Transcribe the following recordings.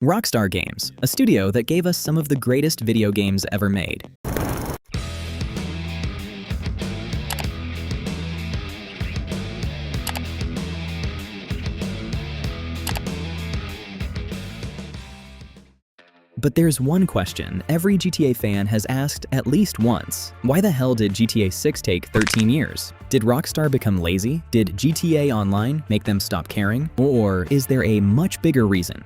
Rockstar Games, a studio that gave us some of the greatest video games ever made. But there's one question every GTA fan has asked at least once. Why the hell did GTA 6 take 13 years? Did Rockstar become lazy? Did GTA Online make them stop caring? Or is there a much bigger reason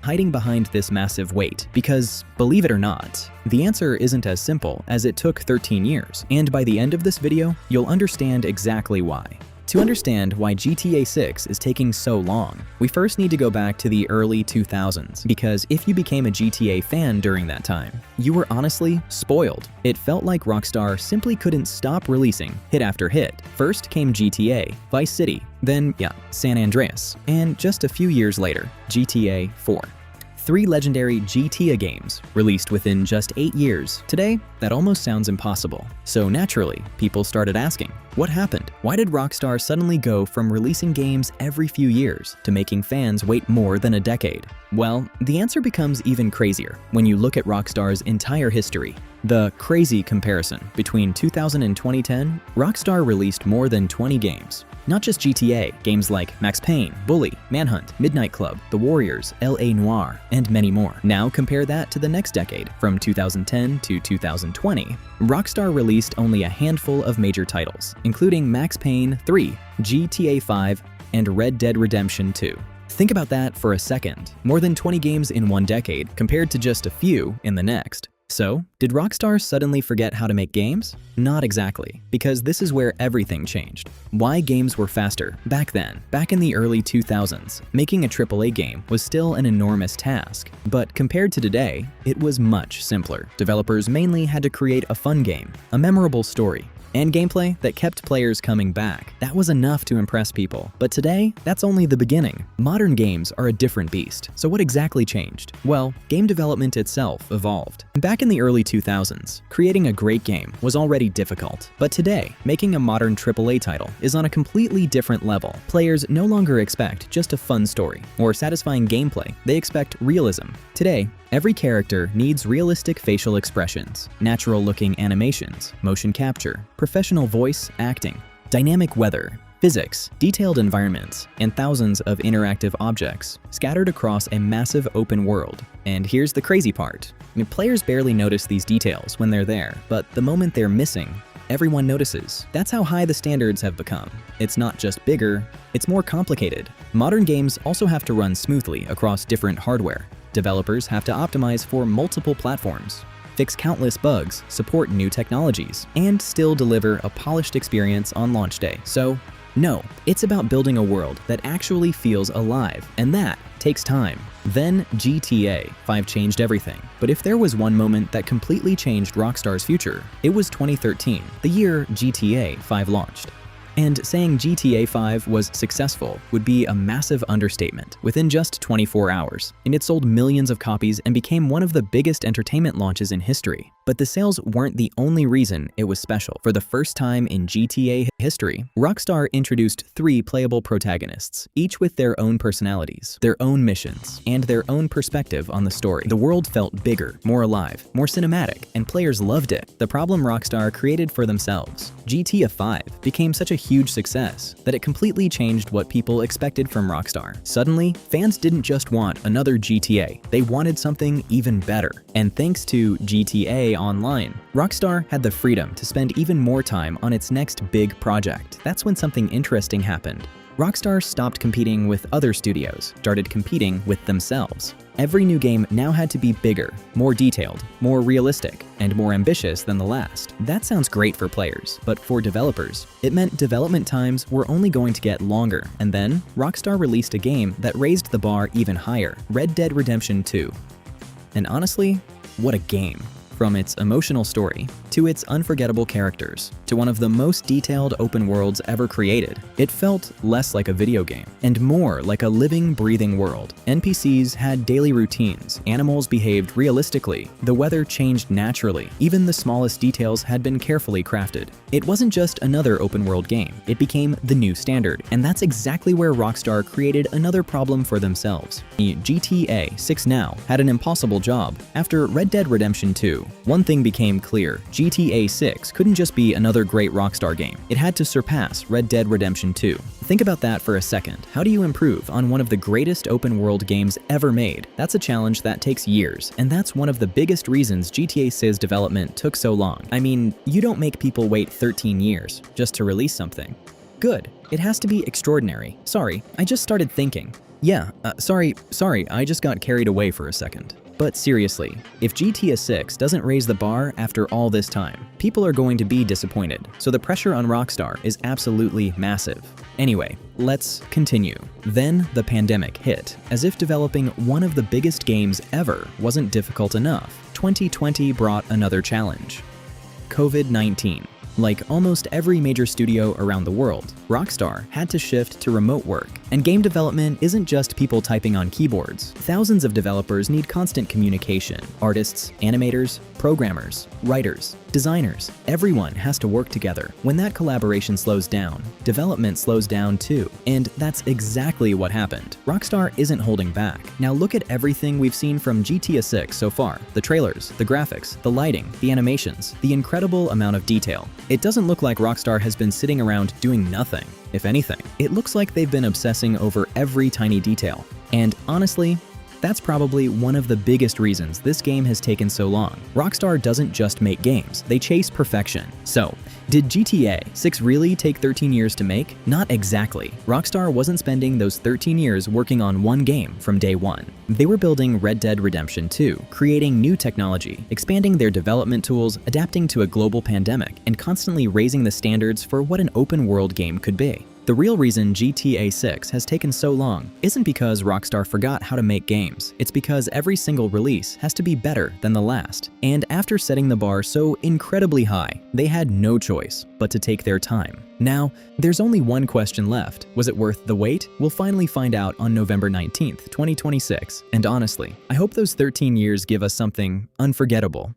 hiding behind this massive wait? Because, believe it or not, the answer isn't as simple as it took 13 years. And by the end of this video, you'll understand exactly why. To understand why GTA 6 is taking so long, we first need to go back to the early 2000s, because if you became a GTA fan during that time, you were honestly spoiled. It felt like Rockstar simply couldn't stop releasing hit after hit. First came GTA, Vice City, then, San Andreas, and just a few years later, GTA 4. 3 legendary GTA games released within just 8 years. Today, that almost sounds impossible. So naturally, people started asking, what happened? Why did Rockstar suddenly go from releasing games every few years to making fans wait more than a decade? Well, the answer becomes even crazier when you look at Rockstar's entire history. The crazy comparison between 2000 and 2010, Rockstar released more than 20 games. Not just GTA, games like Max Payne, Bully, Manhunt, Midnight Club, The Warriors, L.A. Noire, and many more. Now compare that to the next decade, from 2010 to 2020. Rockstar released only a handful of major titles, including Max Payne 3, GTA 5, and Red Dead Redemption 2. Think about that for a second. More than 20 games in one decade, compared to just a few in the next. So, did Rockstar suddenly forget how to make games? Not exactly, because this is where everything changed. Why games were faster back then, back in the early 2000s, making a AAA game was still an enormous task. But compared to today, it was much simpler. Developers mainly had to create a fun game, a memorable story, and gameplay that kept players coming back. That was enough to impress people. But today, that's only the beginning. Modern games are a different beast. So what exactly changed? Well, game development itself evolved. Back in the early 2000s, creating a great game was already difficult. But today, making a modern AAA title is on a completely different level. Players no longer expect just a fun story or satisfying gameplay. They expect realism. Today, every character needs realistic facial expressions, natural-looking animations, motion capture, professional voice acting, dynamic weather, physics, detailed environments, and thousands of interactive objects scattered across a massive open world. And here's the crazy part. Players barely notice these details when they're there, but the moment they're missing, everyone notices. That's how high the standards have become. It's not just bigger, it's more complicated. Modern games also have to run smoothly across different hardware. Developers have to optimize for multiple platforms, fix countless bugs, support new technologies, and still deliver a polished experience on launch day. So, no, it's about building a world that actually feels alive, and that takes time. Then GTA 5 changed everything. But if there was one moment that completely changed Rockstar's future, it was 2013, the year GTA 5 launched. And saying GTA 5 was successful would be a massive understatement. Within just 24 hours, and it sold millions of copies and became one of the biggest entertainment launches in history. But the sales weren't the only reason it was special. For the first time in GTA history, Rockstar introduced 3 playable protagonists, each with their own personalities, their own missions, and their own perspective on the story. The world felt bigger, more alive, more cinematic, and players loved it. The problem Rockstar created for themselves. GTA 5 became such a huge success that it completely changed what people expected from Rockstar. Suddenly, fans didn't just want another GTA, they wanted something even better. And thanks to GTA Online, Rockstar had the freedom to spend even more time on its next big project. That's when something interesting happened. Rockstar stopped competing with other studios, started competing with themselves. Every new game now had to be bigger, more detailed, more realistic, and more ambitious than the last. That sounds great for players, but for developers, it meant development times were only going to get longer. And then, Rockstar released a game that raised the bar even higher, Red Dead Redemption 2. And honestly, what a game. From its emotional story, to its unforgettable characters, to one of the most detailed open worlds ever created, it felt less like a video game and more like a living, breathing world. NPCs had daily routines, animals behaved realistically, the weather changed naturally, even the smallest details had been carefully crafted. It wasn't just another open world game, it became the new standard, and that's exactly where Rockstar created another problem for themselves. GTA 6 Now had an impossible job. After Red Dead Redemption 2, one thing became clear: GTA 6 couldn't just be another great Rockstar game. It had to surpass Red Dead Redemption 2. Think about that for a second. How do you improve on one of the greatest open world games ever made? That's a challenge that takes years, and that's one of the biggest reasons GTA 6's development took so long. I mean, you don't make people wait 13 years just to release something. Good. It has to be extraordinary. Sorry, I just started thinking. Yeah, sorry, I just got carried away for a second. But seriously, if GTA 6 doesn't raise the bar after all this time, people are going to be disappointed, so the pressure on Rockstar is absolutely massive. Anyway, let's continue. Then the pandemic hit. As if developing one of the biggest games ever wasn't difficult enough, 2020 brought another challenge: COVID-19. Like almost every major studio around the world, Rockstar had to shift to remote work. And game development isn't just people typing on keyboards. Thousands of developers need constant communication. Artists, animators, programmers, writers, designers, everyone has to work together. When that collaboration slows down, development slows down too. And that's exactly what happened. Rockstar isn't holding back. Now look at everything we've seen from GTA 6 so far. The trailers, the graphics, the lighting, the animations, the incredible amount of detail. It doesn't look like Rockstar has been sitting around doing nothing. If anything, it looks like they've been obsessing over every tiny detail. And honestly, that's probably one of the biggest reasons this game has taken so long. Rockstar doesn't just make games, they chase perfection. So, did GTA 6 really take 13 years to make? Not exactly. Rockstar wasn't spending those 13 years working on one game from day one. They were building Red Dead Redemption 2, creating new technology, expanding their development tools, adapting to a global pandemic, and constantly raising the standards for what an open world game could be. The real reason GTA 6 has taken so long isn't because Rockstar forgot how to make games. It's because every single release has to be better than the last. And after setting the bar so incredibly high, they had no choice but to take their time. Now, there's only one question left. Was it worth the wait? We'll finally find out on November 19th, 2026. And honestly, I hope those 13 years give us something unforgettable.